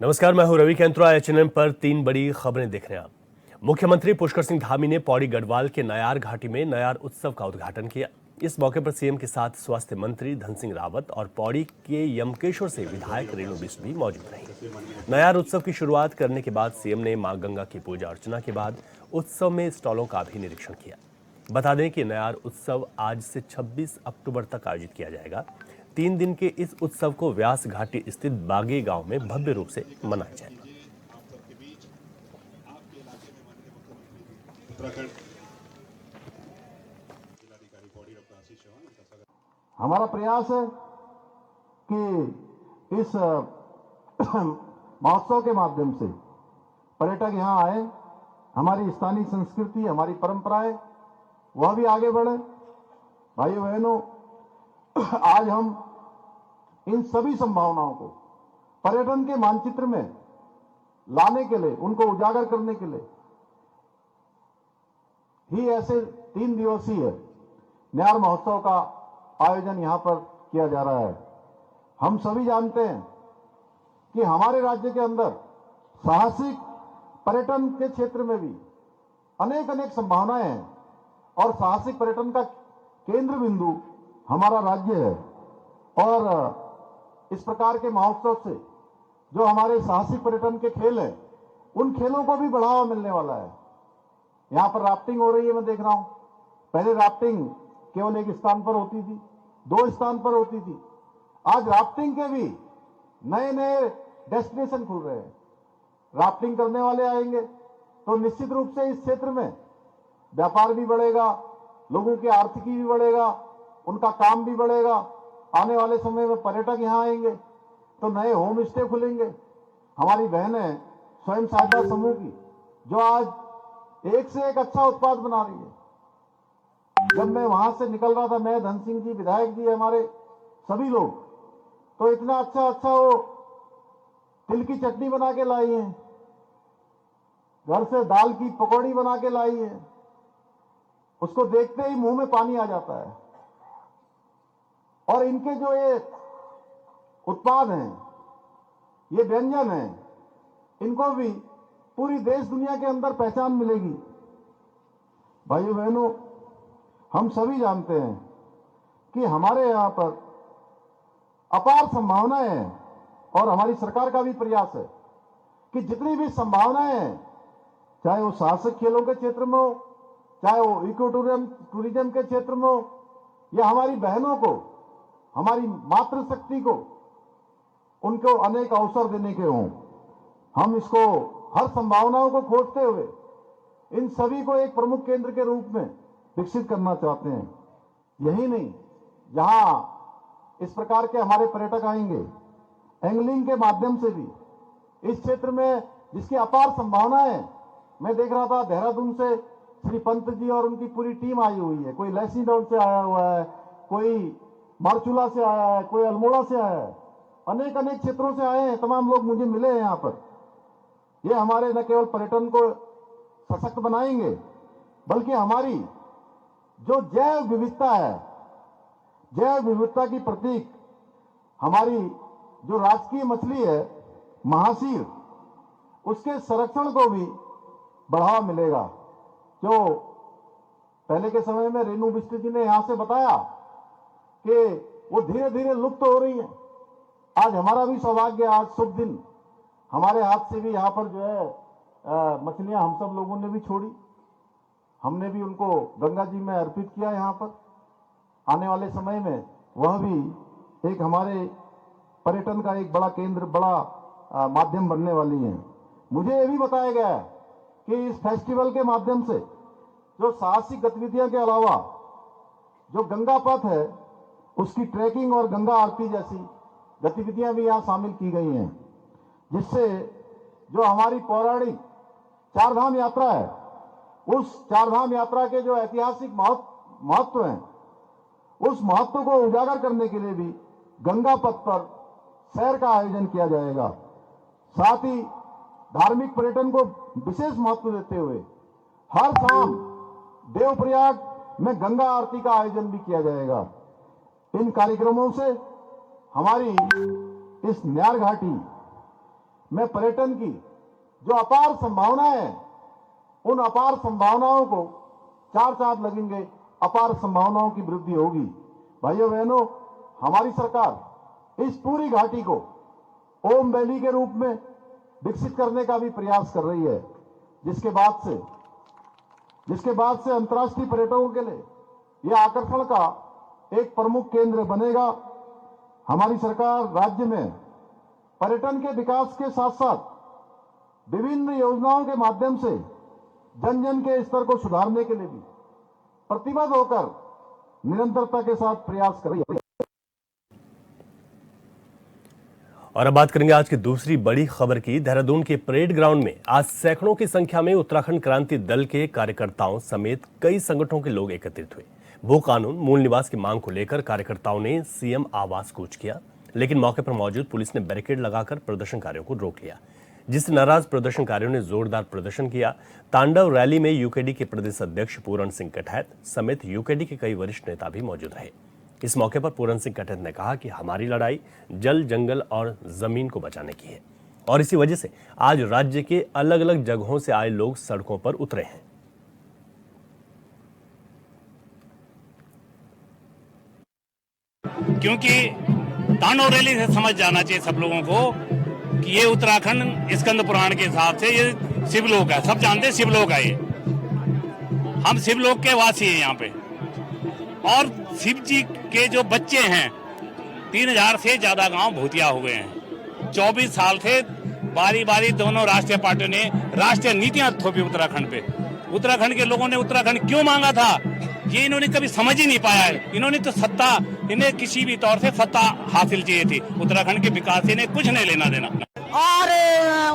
नमस्कार, मैं हूं रवि कैंत्रा। एचएनएम पर 3 बड़ी खबरें देख रहे हैं आप। मुख्यमंत्री पुष्कर सिंह धामी ने पौड़ी गढ़वाल के नयार घाटी में नयार उत्सव का उद्घाटन किया। इस मौके पर सीएम के साथ स्वास्थ्य मंत्री धन सिंह रावत और पौड़ी के यमकेश्वर से विधायक रेणु बिष्ट भी मौजूद रही। नयार उत्सव की शुरुआत करने के बाद सीएम ने मां गंगा की पूजा अर्चना के बाद उत्सव में स्टॉलों का भी निरीक्षण किया। बता दें कि नयार उत्सव आज से 26 अक्टूबर तक आयोजित किया जाएगा। 3 दिन के इस उत्सव को व्यास घाटी स्थित बागे गांव में भव्य रूप से मनाया जाएगा। हमारा प्रयास है कि इस महोत्सव के माध्यम से पर्यटक यहां आए, हमारी स्थानीय संस्कृति, हमारी परंपराएं वह भी आगे बढ़े। भाइयों बहनों, आज हम इन सभी संभावनाओं को पर्यटन के मानचित्र में लाने के लिए, उनको उजागर करने के लिए ही ऐसे 3 दिवसीय नयार महोत्सव का आयोजन यहां पर किया जा रहा है। हम सभी जानते हैं कि हमारे राज्य के अंदर साहसिक पर्यटन के क्षेत्र में भी अनेक संभावनाएं हैं और साहसिक पर्यटन का केंद्र बिंदु हमारा राज्य है। और इस प्रकार के महोत्सव से जो हमारे साहसिक पर्यटन के खेल हैं, उन खेलों को भी बढ़ावा मिलने वाला है। यहां पर राफ्टिंग हो रही है, मैं देख रहा हूं। पहले राफ्टिंग केवल एक स्थान पर होती थी, 2 स्थान पर होती थी। आज राफ्टिंग के भी नए डेस्टिनेशन खुल रहे हैं। राफ्टिंग करने वाले आएंगे तो निश्चित रूप से इस क्षेत्र में व्यापार भी बढ़ेगा, लोगों की आर्थिकी भी बढ़ेगा, उनका काम भी बढ़ेगा। आने वाले समय में पर्यटक यहां आएंगे तो नए होम स्टे खुलेंगे। हमारी बहनें स्वयं सहायता समूह की जो आज एक से एक अच्छा उत्पाद बना रही है। जब मैं वहां से निकल रहा था, मैं, धन सिंह जी, विधायक जी, हमारे सभी लोग, तो इतना अच्छा वो तिल की चटनी बना के लाई है, घर से दाल की पकौड़ी बना के लाई है। उसको देखते ही मुंह में पानी आ जाता है। और इनके जो ये उत्पाद हैं, ये व्यंजन हैं, इनको भी पूरी देश दुनिया के अंदर पहचान मिलेगी। भाइयों बहनों, हम सभी जानते हैं कि हमारे यहां पर अपार संभावनाएं हैं और हमारी सरकार का भी प्रयास है कि जितनी भी संभावनाएं हैं, चाहे वो साहसिक खेलों के क्षेत्र में हो, चाहे वो इको टूरिज्म के क्षेत्र में हो, या हमारी बहनों को, हमारी मातृशक्ति को, उनको अनेक अवसर देने के हों, हम इसको हर संभावनाओं को खोजते हुए इन सभी को एक प्रमुख केंद्र के रूप में विकसित करना चाहते हैं। यही नहीं, जहां इस प्रकार के हमारे पर्यटक आएंगे, एंगलिंग के माध्यम से भी इस क्षेत्र में जिसकी अपार संभावनाएं है। मैं देख रहा था देहरादून से श्री पंत जी और उनकी पूरी टीम आई हुई है। कोई लैसीडोल से आया हुआ है, कोई मारचूला से आया है, कोई अल्मोड़ा से आया है, अनेक क्षेत्रों से आए हैं। तमाम लोग मुझे मिले हैं यहां पर। ये हमारे न केवल पर्यटन को सशक्त बनाएंगे, बल्कि हमारी जो जैव विविधता है, जैव विविधता की प्रतीक हमारी जो राजकीय मछली है महासीर, उसके संरक्षण को भी बढ़ावा मिलेगा। जो पहले के समय में रेणु बिष्ट जी ने यहां से बताया कि वो धीरे धीरे लुप्त हो रही है। आज हमारा भी सौभाग्य, आज शुभ दिन, हमारे हाथ से भी यहाँ पर जो है मछलियां हम सब लोगों ने भी छोड़ी। हमने भी उनको गंगा जी में अर्पित किया। यहाँ पर आने वाले समय में वह भी एक हमारे पर्यटन का एक बड़ा केंद्र, बड़ा माध्यम बनने वाली है। मुझे यह भी बताया गया है कि इस फेस्टिवल के माध्यम से जो साहसिक गतिविधियों के अलावा जो गंगा पथ है, उसकी ट्रैकिंग और गंगा आरती जैसी गतिविधियां भी यहाँ शामिल की गई हैं, जिससे जो हमारी पौराणिक 4 धाम यात्रा है, उस 4 धाम यात्रा के जो ऐतिहासिक महत्व हैं, उस महत्व को उजागर करने के लिए भी गंगा पथ पर सैर का आयोजन किया जाएगा। साथ ही धार्मिक पर्यटन को विशेष महत्व देते हुए हर शाम देवप्रयाग में गंगा आरती का आयोजन भी किया जाएगा। इन कार्यक्रमों से हमारी इस नयार घाटी में पर्यटन की जो अपार संभावनाएं हैं, उन अपार संभावनाओं को चार चांद लगेंगे, अपार संभावनाओं की वृद्धि होगी। भाइयों बहनों, हमारी सरकार इस पूरी घाटी को ओम वैली के रूप में विकसित करने का भी प्रयास कर रही है, जिसके बाद से अंतर्राष्ट्रीय पर्यटकों के लिए यह आकर्षण का एक प्रमुख केंद्र बनेगा। हमारी सरकार राज्य में पर्यटन के विकास के साथ साथ विभिन्न योजनाओं के माध्यम से जन जन के स्तर को सुधारने के लिए भी प्रतिबद्ध होकर निरंतरता के साथ प्रयास कर रही है। और अब बात करेंगे आज की दूसरी बड़ी खबर की। देहरादून के परेड ग्राउंड में आज सैकड़ों की संख्या में उत्तराखंड क्रांति दल के कार्यकर्ताओं समेत कई संगठनों के लोग एकत्रित हुए। भू कानून मूल निवास की मांग को लेकर कार्यकर्ताओं ने सीएम आवास कूच किया, लेकिन मौके पर मौजूद पुलिस ने बैरिकेड लगाकर प्रदर्शनकारियों को रोक लिया, जिससे नाराज प्रदर्शनकारियों ने जोरदार प्रदर्शन किया। तांडव रैली में यूकेडी के प्रदेश अध्यक्ष पूरण सिंह कटहैत समेत यूकेडी के कई वरिष्ठ नेता भी मौजूद रहे। इस मौके पर पूरण सिंह कटहैत ने कहा कि हमारी लड़ाई जल, जंगल और जमीन को बचाने की है और इसी वजह से आज राज्य के अलग अलग जगहों से आए लोग सड़कों पर उतरे हैं। क्योंकि तांडव रैली से समझ जाना चाहिए सब लोगों को कि ये उत्तराखंड स्कंद पुराण के हिसाब से ये शिवलोक है। सब जानते हैं शिवलोक है ये। हम शिवलोक के वासी हैं यहाँ पे, और शिव जी के जो बच्चे हैं 3000 से ज्यादा गांव भूतिया हो गए हैं। 24 साल से बारी बारी दोनों राष्ट्रीय पार्टियों ने राष्ट्रीय नीतियां थोपी उत्तराखंड पे। उत्तराखंड के लोगों ने उत्तराखंड क्यों मांगा था ये इन्होंने कभी समझ ही नहीं पाया है। इन्होंने तो सत्ता, इन्हें किसी भी तौर से सत्ता हासिल चाहिए थी। उत्तराखंड के विकास से इन्हें कुछ नहीं लेना देना। और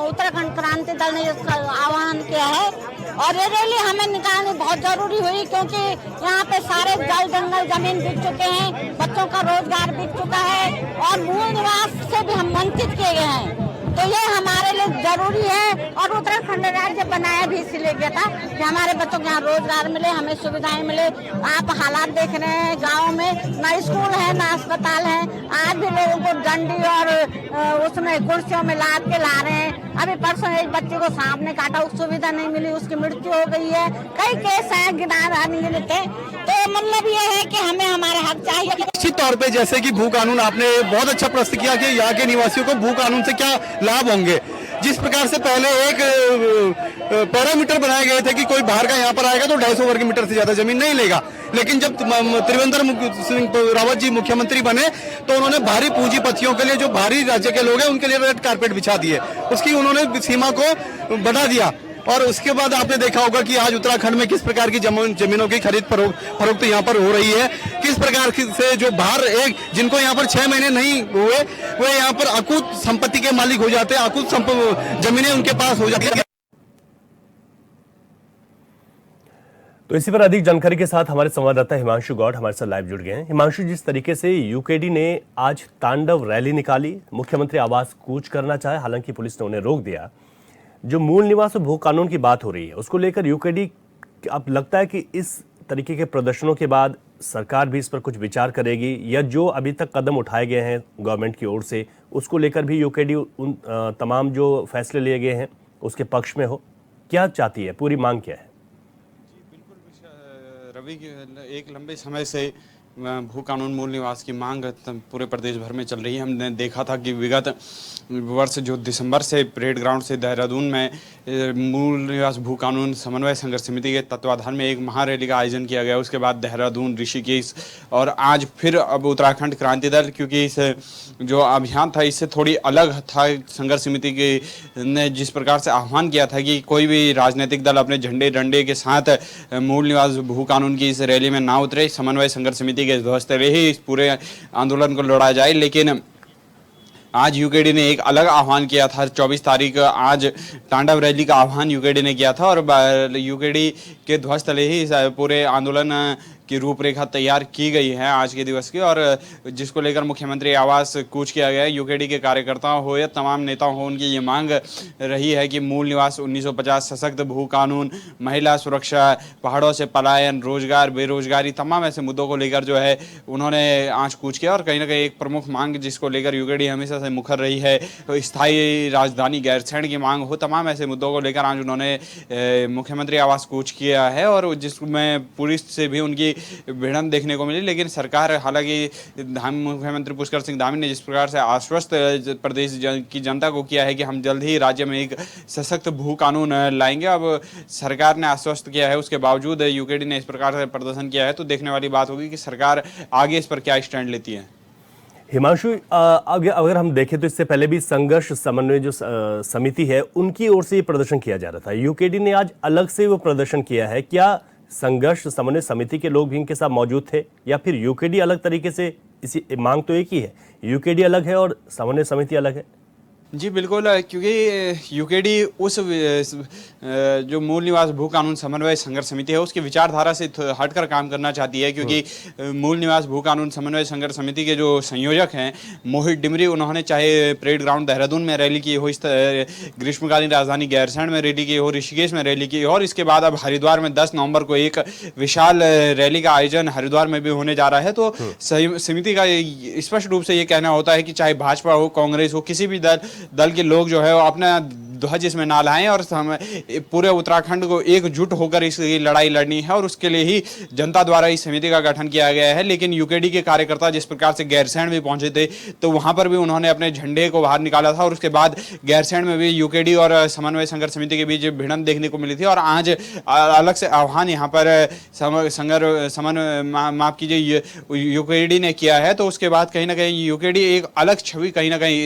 उत्तराखंड क्रांति दल ने इसका आह्वान किया है और ये रैली हमें निकालनी बहुत जरूरी हुई, क्योंकि यहाँ पे सारे जल, जंगल, जमीन बिक चुके हैं, बच्चों का रोजगार बिक चुका है और मूल निवास से भी हम वंचित किए गए हैं। तो ये हमारे लिए जरूरी है और उत्तराखंड राज्य बनाया भी इसलिए गया था कि हमारे बच्चों को यहाँ रोजगार मिले, हमें सुविधाएं मिले। आप हालात देख रहे हैं, गाँव में ना स्कूल है ना अस्पताल है। आज भी लोगों को डंडी और उसमें कुर्सियों में लाद के ला रहे हैं। अभी परसों एक बच्चे को सांप ने काटा, उस सुविधा नहीं मिली, उसकी मृत्यु हो गई है। कई केस हैं, गिनार नहीं लेते। तो मतलब ये है कि हमें हमारे हक चाहिए। निश्चित तौर पे जैसे कि भू कानून, आपने बहुत अच्छा प्रश्न किया कि यहाँ के निवासियों को भू कानून से क्या लाभ होंगे। जिस प्रकार से पहले एक पैरामीटर बनाए गए थे कि कोई बाहर का यहाँ पर आएगा तो 250 वर्ग मीटर से ज्यादा जमीन नहीं लेगा, लेकिन जब त्रिवेंद्र सिंह रावत जी मुख्यमंत्री बने तो उन्होंने भारी पूंजीपतियों के लिए, जो भारी राज्य के लोग हैं, उनके लिए रेड कारपेट बिछा दिए। उसकी उन्होंने सीमा को बढ़ा दिया और उसके बाद आपने देखा होगा कि आज उत्तराखंड में किस प्रकार की जमीनों की खरीद फरोख्त यहाँ पर हो रही है। किस प्रकार से जो बाहर जिनको यहाँ पर 6 महीने नहीं हुए वो यहाँ पर अकूत संपत्ति के मालिक हो जाते हैं, अकूत जमीनें उनके पास हो जाती है। तो इसी पर अधिक जानकारी के साथ हमारे संवाददाता हिमांशु गौड़ हमारे साथ लाइव जुड़ गए हैं। हिमांशु, जिस तरीके से यूकेडी ने आज तांडव रैली निकाली, मुख्यमंत्री आवास कूच करना चाहे, हालांकि पुलिस ने उन्हें रोक दिया। जो मूल निवास और भू कानून की बात हो रही है उसको लेकर यूकेडी, अब लगता है कि इस तरीके के प्रदर्शनों के बाद सरकार भी इस पर कुछ विचार करेगी, या जो अभी तक कदम उठाए गए हैं गवर्नमेंट की ओर से उसको लेकर भी यूकेडी उन तमाम जो फैसले लिए गए हैं उसके पक्ष में हो? क्या चाहती है, पूरी मांग क्या है? जी बिल्कुल रवि, एक लंबे समय से भू कानून मूल निवास की मांग पूरे प्रदेश भर में चल रही है। हमने देखा था कि विगत वर्ष जो दिसंबर से परेड ग्राउंड से देहरादून में मूल निवास भू कानून समन्वय संघर्ष समिति के तत्वाधान में एक महारैली का आयोजन किया गया। उसके बाद देहरादून, ऋषिकेश और आज फिर अब उत्तराखंड क्रांति दल, क्योंकि इस जो अभियान था इससे थोड़ी अलग था। संघर्ष समिति के ने जिस प्रकार से आह्वान किया था कि कोई भी राजनीतिक दल अपने झंडे डंडे के साथ मूल निवास भू कानून की इस रैली में ना उतरे, समन्वय संघर्ष समिति के ध्वस्त रहे, इस पूरे आंदोलन को लड़ा जाए। लेकिन आज यूकेडी ने एक अलग आह्वान किया था। 24 तारीख आज तांडव रैली का आह्वान यूकेडी ने किया था और यूकेडी के ध्वज तले ही पूरे आंदोलन की रूपरेखा तैयार की गई है आज के दिवस की, और जिसको लेकर मुख्यमंत्री आवास कूच किया गया है। यूकेडी के कार्यकर्ताओं हो या तमाम नेता हो, उनकी ये मांग रही है कि मूल निवास 1950, सशक्त भू कानून, महिला सुरक्षा, पहाड़ों से पलायन, रोजगार, बेरोजगारी, तमाम ऐसे मुद्दों को लेकर जो है उन्होंने आंच कूच किया। और कहीं ना कहीं एक प्रमुख मांग जिसको लेकर यूकेडी हमेशा से मुखर रही है, तो स्थायी राजधानी गैरसैंण की मांग हो, तमाम ऐसे मुद्दों को लेकर आज उन्होंने मुख्यमंत्री आवास कूच किया है, और जिसमें पुलिस से भी उनकी भिड़ंत देखने को मिली। लेकिन सरकार, हालांकि मुख्यमंत्री पुष्कर सिंह धामी ने जिस प्रकार से आश्वस्त प्रदेश की जनता को किया है कि हम जल्द ही राज्य में एक सशक्त भू कानून लाएंगे, अब सरकार ने आश्वस्त किया है, उसके बावजूद यूकेडी ने इस प्रकार से प्रदर्शन किया है, तो देखने वाली बात होगी कि सरकार आगे इस पर क्या स्टैंड लेती है। हिमांशु, अगर हम देखें तो इससे पहले भी संघर्ष समन्वय जो समिति है उनकी ओर से ये प्रदर्शन किया जा रहा था। यूकेडी ने आज अलग से वो प्रदर्शन किया है। क्या संघर्ष समन्वय समिति के लोग भी इनके साथ मौजूद थे, या फिर यूकेडी अलग तरीके से, इसी मांग तो एक ही है, यूकेडी अलग है और समन्वय समिति अलग है? जी बिल्कुल, क्योंकि यूकेडी उस जो मूल निवास भू कानून समन्वय संघर्ष समिति है उसकी विचारधारा से हटकर काम करना चाहती है, क्योंकि मूल निवास भू कानून समन्वय संघर्ष समिति के जो संयोजक हैं मोहित डिमरी, उन्होंने चाहे परेड ग्राउंड देहरादून में रैली की हो, इस ग्रीष्मकालीन राजधानी गैरसैंण में रैली की हो, ऋषिकेश में रैली की हो, और इसके बाद अब हरिद्वार में 10 नवंबर को एक विशाल रैली का आयोजन हरिद्वार में भी होने जा रहा है। तो समिति का स्पष्ट रूप से ये कहना होता है कि चाहे भाजपा हो, कांग्रेस हो, किसी भी दल के लोग जो है वो अपना ध्वज इसमें ना लाएं, और पूरे उत्तराखंड को एकजुट होकर इस लड़ाई लड़नी है, और उसके लिए ही जनता द्वारा इस समिति का गठन किया गया है। लेकिन यूकेडी के कार्यकर्ता जिस प्रकार से गैरसैंण भी पहुंचे थे, तो वहां पर भी उन्होंने अपने झंडे को बाहर निकाला था, और उसके बाद गैरसैंण में भी यूकेडी और समन्वय संघर्ष समिति के बीच भिड़ंत देखने को मिली थी। और आज अलग से आह्वान यहाँ पर माफ कीजिए यूकेडी ने किया है, तो उसके बाद कहीं ना कहीं यूकेडी एक अलग छवि कहीं ना कहीं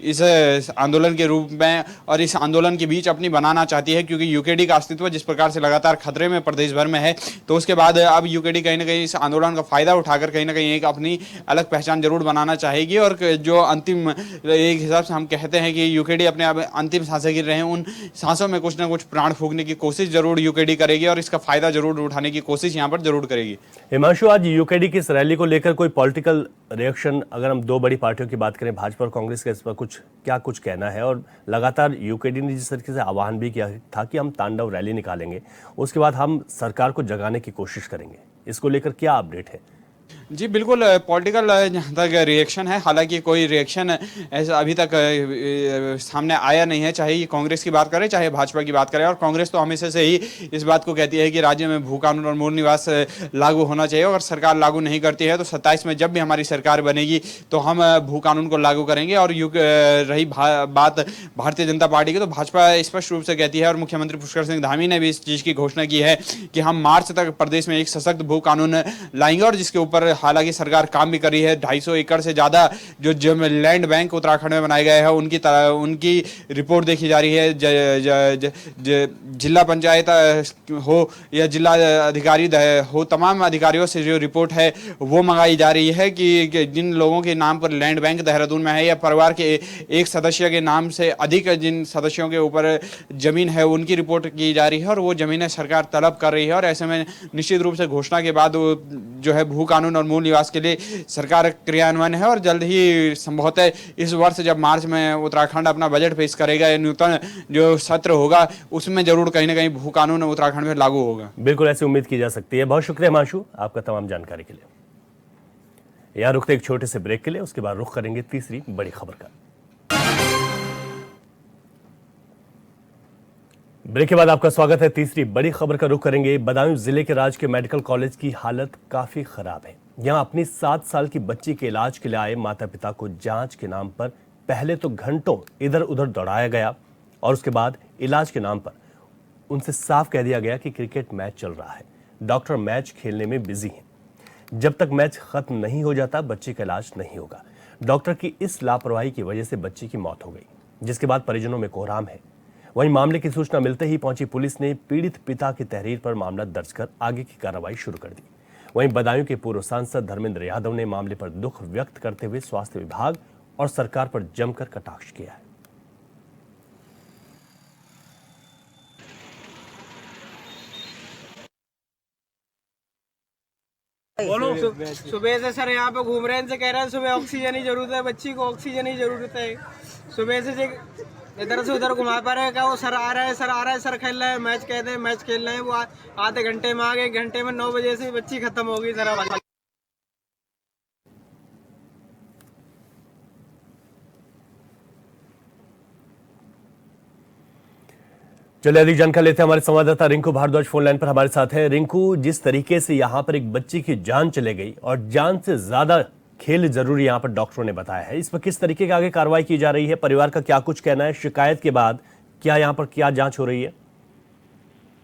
इस आंदोलन के रूप में और इस आंदोलन के बीच अपनी बनाना चाहती है, क्योंकि यूकेडी का अस्तित्व जिस प्रकार से लगातार खतरे में प्रदेश भर में है, तो उसके बाद अब यूकेडी कहीं ना कहीं इस आंदोलन का फायदा उठाकर कहीं ना कहीं एक अपनी अलग पहचान जरूर बनाना चाहेगी। और जो अंतिम एक हिसाब से हम कहते हैं कि यूकेडी अपने अब अंतिम सांसें गिर रहे हैं, उन सांसों में कुछ ना कुछ प्राण फूंकने की कोशिश जरूर यूकेडी करेगी, और इसका फायदा जरूर उठाने की कोशिश यहाँ पर जरूर करेगी। हिमांशु, आज यूकेडी की इस रैली को लेकर कोई पॉलिटिकल रिएक्शन, अगर हम दो बड़ी पार्टियों की बात करें, भाजपा और कांग्रेस का, इस पर कुछ कहना है? और लगातार यूकेडी ने जिस तरीके से आह्वान भी किया था कि हम तांडव रैली निकालेंगे, उसके बाद हम सरकार को जगाने की कोशिश करेंगे, इसको लेकर क्या अपडेट है? जी बिल्कुल, पॉलिटिकल जहाँ तक रिएक्शन है, हालांकि कोई रिएक्शन ऐसा अभी तक सामने आया नहीं है, चाहे ये कांग्रेस की बात करें चाहे भाजपा की बात करें। और कांग्रेस तो हमेशा से ही इस बात को कहती है कि राज्य में भू कानून और मूल निवास लागू होना चाहिए, अगर सरकार लागू नहीं करती है तो 27 में जब भी हमारी सरकार बनेगी तो हम भू कानून को लागू करेंगे। और रही बात भारतीय जनता पार्टी की, तो भाजपा स्पष्ट रूप से कहती है, और मुख्यमंत्री पुष्कर सिंह धामी ने भी इस चीज़ की घोषणा की है कि हम मार्च तक प्रदेश में एक सशक्त भू कानून लाएंगे, और जिसके ऊपर हालांकि सरकार काम भी कर रही है। 250 एकड़ से ज्यादा जो लैंड बैंक उत्तराखंड में बनाए गए हैं उनकी रिपोर्ट देखी जा रही है। जिला पंचायत हो या जिला अधिकारी हो, तमाम अधिकारियों से जो रिपोर्ट है वो मंगाई जा रही है कि जिन लोगों के नाम पर लैंड बैंक देहरादून में है, या परिवार के एक सदस्य के नाम से अधिक जिन सदस्यों के ऊपर जमीन है, उनकी रिपोर्ट की जा रही है, और वो जमीनें सरकार तलब कर रही है। और ऐसे में निश्चित रूप से घोषणा के बाद जो है भू कानून और मूल निवास के लिए सरकार क्रियान्वयन है, और जल्द ही संभवतः इस वर्ष जब मार्च में उत्तराखंड अपना बजट पेश करेगा, नूतन जो सत्र होगा उसमें जरूर कहीं ना कहीं भू कानून उत्तराखंड में लागू होगा। बिल्कुल ऐसी उम्मीद की जा सकती है। बहुत शुक्रिया हिमांशु आपका तमाम जानकारी के लिए। यहाँ रुकते एक छोटे से ब्रेक के लिए, उसके बाद रुख करेंगे तीसरी बड़ी खबर का। ब्रेक के बाद आपका स्वागत है। तीसरी बड़ी खबर का रुख करेंगे। बदायूं जिले के राजकीय मेडिकल कॉलेज की हालत काफी खराब है। यहां अपनी 7 साल की बच्ची के इलाज के लिए आए माता पिता को जांच के नाम पर पहले तो घंटों इधर उधर दौड़ाया गया, और उसके बाद इलाज के नाम पर उनसे साफ कह दिया गया कि क्रिकेट मैच चल रहा है, डॉक्टर मैच खेलने में बिजी हैं। जब तक मैच खत्म नहीं हो जाता बच्चे का इलाज नहीं होगा। डॉक्टर की इस लापरवाही की वजह से बच्चे की मौत हो गई, जिसके बाद परिजनों में कोहराम है। वहीं मामले की सूचना मिलते ही पहुंची पुलिस ने पीड़ित पिता की तहरीर पर मामला दर्ज कर आगे की कार्रवाई शुरू कर दी। वहीं बदायूं के पूर्व सांसद धर्मेंद्र यादव ने मामले पर दुख व्यक्त करते हुए स्वास्थ्य विभाग और सरकार पर जमकर कटाक्ष किया है। सुबह से सर यहाँ पे घूम रहे हैं, इनसे कह रहे हैं सुबह ऑक्सीजन की जरूरत है, बच्ची को ऑक्सीजन की जरूरत है। सुबह से इधर से उधर घुमा पा रहे हैं, क्या वो सर आ रहा है, सर आ रहा है, सर खेल रहे हैं, मैच कहते हैं, मैच खेल रहे हैं। वो आधे घंटे में आ गए, 1 घंटे में 9 बजे से बच्ची खत्म हो गई सर। चलिए अधिक जानकारी लेते हैं, हमारे संवाददाता रिंकू भारद्वाज फोन लाइन पर हमारे साथ हैं। रिंकू, जिस तरीके से यहाँ पर एक बच्ची की जान चले गई और जान से ज्यादा खेल जरूरी यहाँ पर डॉक्टरों ने बताया है, इस पर किस तरीके की आगे कार्रवाई की जा रही है? परिवार का क्या कुछ कहना है? शिकायत के बाद क्या यहाँ पर क्या जांच हो रही है?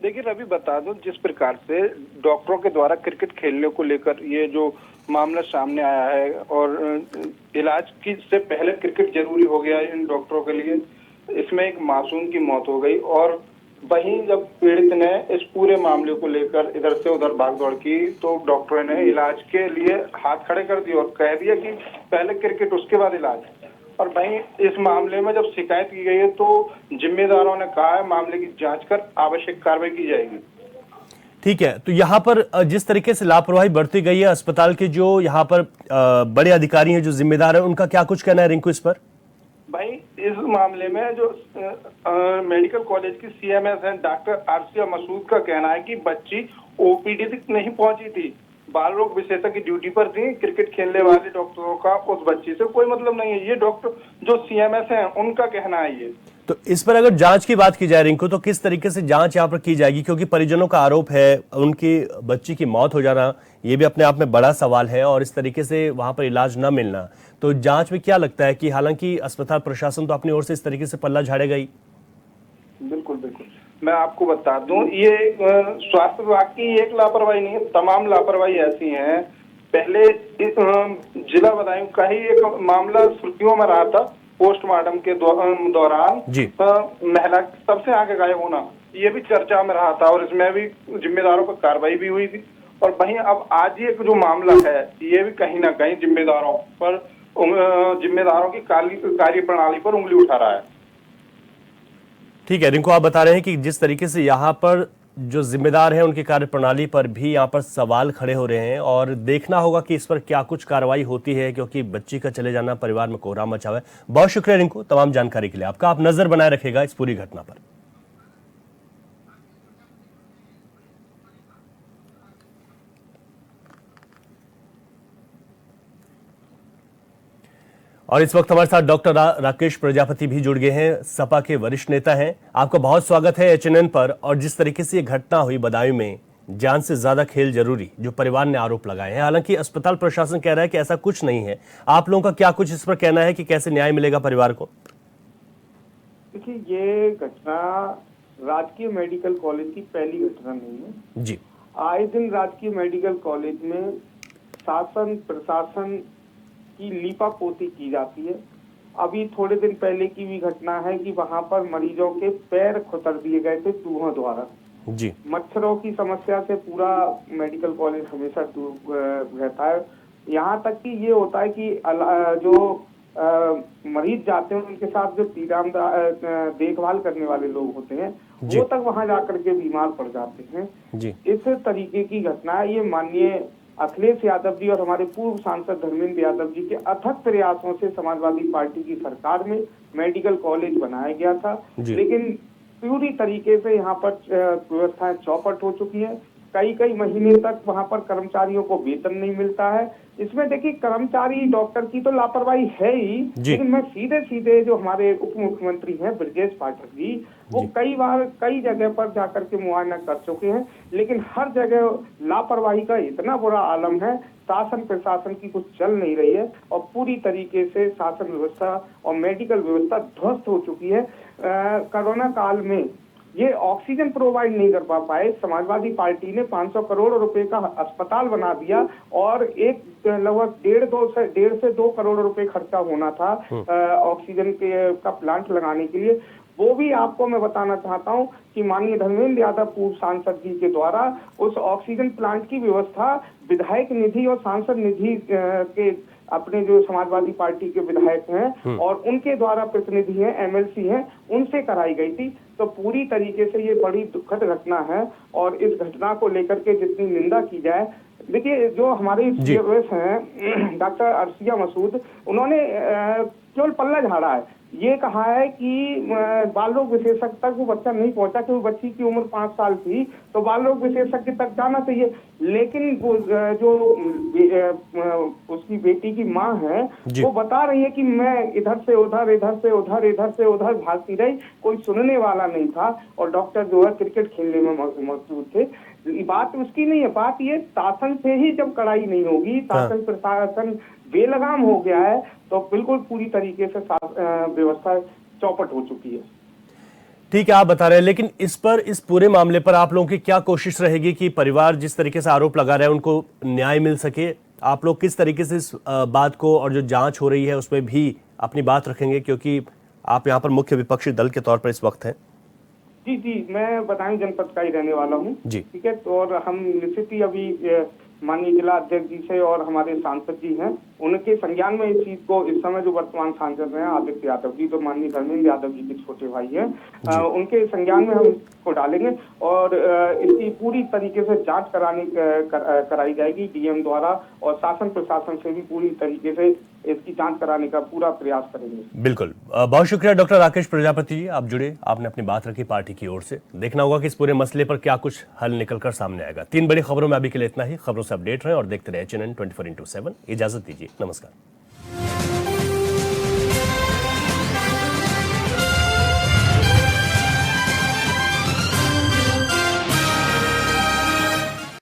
देखिए रवि, बता दूं, जिस प्रकार से डॉक्टरों के द्वारा क्रिकेट खेलने को लेकर ये जो मामला सामने आया है और इलाज की से पहले क्रिकेट जरूरी हो गया इन डॉक्टरों के लिए, इसमें एक मासूम की मौत हो गई। और वहीं जब पीड़ित ने इस पूरे मामले को लेकर इधर से उधर भागदौड़ की तो डॉक्टरों ने इलाज के लिए हाथ खड़े कर दिए और कह दिया कि पहले क्रिकेट उसके बाद इलाज। और वहीं इस मामले में जब शिकायत की गई है तो जिम्मेदारों ने कहा है मामले की जांच कर आवश्यक कार्रवाई की जाएगी। ठीक है, तो यहाँ पर जिस तरीके से लापरवाही बढ़ती गई है, अस्पताल के जो यहाँ पर बड़े अधिकारी हैं, जो जिम्मेदार हैं, उनका क्या कुछ कहना है रिंकू इस पर? भाई, इस मामले में जो मेडिकल कॉलेज की सीएमएस है डॉक्टर आरसिया मसूद का कहना है कि बच्ची ओपीडी तक नहीं पहुंची थी, बाल रोग विशेषज्ञ की ड्यूटी पर थी। क्रिकेट खेलने वाले डॉक्टरों का उस बच्ची से कोई मतलब नहीं है, ये डॉक्टर जो सीएमएस हैं उनका कहना है ये। तो इस पर अगर जांच की बात की जाए रिंकू, तो किस तरीके से जांच यहाँ पर की जाएगी? क्योंकि परिजनों का आरोप है उनकी बच्ची की मौत हो जाना, ये भी अपने आप में बड़ा सवाल है, और इस तरीके से वहां पर इलाज न मिलना। तो जांच में क्या लगता है कि हालांकि अस्पताल प्रशासन तो अपनी ओर से इस तरीके से पल्ला झाड़ेगा ही? बिल्कुल बिल्कुल, मैं आपको बता दूं, ये स्वास्थ्य विभाग की एक लापरवाही नहीं है, तमाम लापरवाही ऐसी हैं। पहले जिला बदायूं का ही एक मामला सुर्खियों में रहा था, पोस्टमार्टम के दौरान महिला सबसे आगे गायब होना, ये भी चर्चा में रहा था और इसमें भी जिम्मेदारों पर कार्रवाई भी हुई थी। और वहीं अब आज ये जो मामला है, ये भी कहीं ना कहीं जिम्मेदारों की कार्य प्रणाली पर उंगली उठा रहा है। ठीक है रिंकू, आप बता रहे हैं कि जिस तरीके से यहाँ पर जो जिम्मेदार हैं उनकी कार्यप्रणाली पर भी यहाँ पर सवाल खड़े हो रहे हैं, और देखना होगा कि इस पर क्या कुछ कार्रवाई होती है, क्योंकि बच्ची का चले जाना परिवार में कोहराम मचा हुआ है। बहुत शुक्रिया रिंकू तमाम जानकारी के लिए आपका। आप नजर बनाए रखेगा इस पूरी घटना पर। और इस वक्त हमारे साथ डॉक्टर राकेश प्रजापति भी जुड़ गए हैं, सपा के वरिष्ठ नेता हैं। आपका बहुत स्वागत है HNN पर। और जिस तरीके से ये घटना हुई बदायूं में, जान से ज्यादा खेल जरूरी, जो परिवार ने आरोप लगाए हैं, हालांकि अस्पताल प्रशासन कह रहा है कि ऐसा कुछ नहीं है। आप लोगों का क्या कुछ इस पर कहना है कि कैसे न्याय मिलेगा परिवार को? देखिए, ये घटना राजकीय मेडिकल कॉलेज की पहली घटना नहीं है जी। आए दिन राजकीय मेडिकल कॉलेज में शासन प्रशासन की लीपापोती की जाती है। अभी थोड़े दिन पहले की भी घटना है कि वहां पर मरीजों के पैर खुतर दिए गए थे चूहों द्वारा जी। मच्छरों की समस्या से पूरा मेडिकल कॉलेज हमेशा रहता है। यहाँ तक कि ये होता है कि जो मरीज जाते हैं उनके साथ जो देखभाल करने वाले लोग होते हैं वो तक वहां जाकर के बीमार पड़ जाते हैं जी। इस तरीके की घटना है। ये माननीय अखिलेश यादव जी और हमारे पूर्व सांसद धर्मेंद्र यादव जी के अथक प्रयासों से समाजवादी पार्टी की सरकार में मेडिकल कॉलेज बनाया गया था, लेकिन पूरी तरीके से यहाँ पर व्यवस्थाएं चौपट हो चुकी है। कई महीने तक वहां पर कर्मचारियों को वेतन नहीं मिलता है। इसमें देखिए, कर्मचारी डॉक्टर की तो लापरवाही है ही, लेकिन मैं सीधे जो हमारे उप मुख्यमंत्री हैं ब्रजेश पाठक जी, वो कई बार कई जगह पर जाकर के मुआयना कर चुके हैं, लेकिन हर जगह लापरवाही का इतना बुरा आलम है, शासन प्रशासन की कुछ चल नहीं रही है और पूरी तरीके से शासन व्यवस्था और मेडिकल व्यवस्था ध्वस्त हो चुकी है। कोरोना काल में ये ऑक्सीजन प्रोवाइड नहीं कर पाए। समाजवादी पार्टी ने 500 करोड़ रुपए का अस्पताल बना दिया और एक लगभग 1.5 से 2 करोड़ रुपए खर्चा होना था ऑक्सीजन का प्लांट लगाने के लिए। वो भी आपको मैं बताना चाहता हूं कि माननीय धर्मेंद्र यादव पूर्व सांसद जी के द्वारा उस ऑक्सीजन प्लांट की व्यवस्था विधायक निधि और सांसद निधि के अपने जो समाजवादी पार्टी के विधायक हैं और उनके द्वारा प्रतिनिधि हैं, MLC हैं, उनसे कराई गई थी। तो पूरी तरीके से ये बड़ी दुखद घटना है और इस घटना को लेकर के जितनी निंदा की जाए देखिए, जो हमारे COS हैं डॉक्टर अर्शिया मसूद, उन्होंने केवल पल्ला झाड़ा है। ये कहा है कि बाल रोग विशेषज्ञ तक वो बच्चा नहीं पहुंचा, क्योंकि बच्ची की उम्र 5 साल थी, तो बाल रोग विशेषज्ञ तक जाना चाहिए। लेकिन वो जो उसकी बेटी की माँ है, वो बता रही है कि मैं इधर से उधर, इधर से उधर, इधर से उधर भागती रही, कोई सुनने वाला नहीं था, और डॉक्टर जो है क्रिकेट खेलने में मौजूद थे। बात उसकी नहीं है, बात ये शासन से ही जब कड़ाई नहीं होगी, शासन प्रशासन बेलगाम हो गया है, तो बिल्कुल पूरी तरीके से व्यवस्था चौपट हो चुकी है। ठीक है, आप बता रहे हैं, लेकिन इस पूरे मामले पर आप लोगों की क्या कोशिश रहेगी कि परिवार जिस तरीके से आरोप लगा रहे हैं उनको न्याय मिल सके? आप लोग किस तरीके से इस बात को, और जो जांच हो रही है उसमें भी अपनी बात रखेंगे, क्योंकि आप यहाँ पर मुख्य विपक्षी दल के तौर पर इस वक्त हैं? जी, मैं बदायूं जनपद का ही रहने वाला हूँ जी। ठीक है, तो और हम निश्चित ही अभी माननीय जिला अध्यक्ष जी से और हमारे सांसद जी हैं, उनके संज्ञान में इस चीज को, इस समय जो वर्तमान सांसद हैं आदित्य यादव जी, तो माननीय धर्मेंद्र यादव जी के छोटे भाई हैं, उनके संज्ञान में हम इसको डालेंगे और इसकी पूरी तरीके से जांच कराई जाएगी DM द्वारा, और शासन प्रशासन से भी पूरी तरीके से इसकी जांच कराने का पूरा प्रयास करेंगे। बिल्कुल, बहुत शुक्रिया डॉक्टर राकेश प्रजापति जी, आप जुड़े, आपने अपनी बात रखी पार्टी की ओर से। देखना होगा कि इस पूरे मसले पर क्या कुछ हल निकलकर सामने आएगा। 3 बड़ी खबरों में अभी के लिए इतना ही। खबरों से अपडेट रहें और देखते रहे CNN 24/7। इजाजत दीजिए, नमस्कार।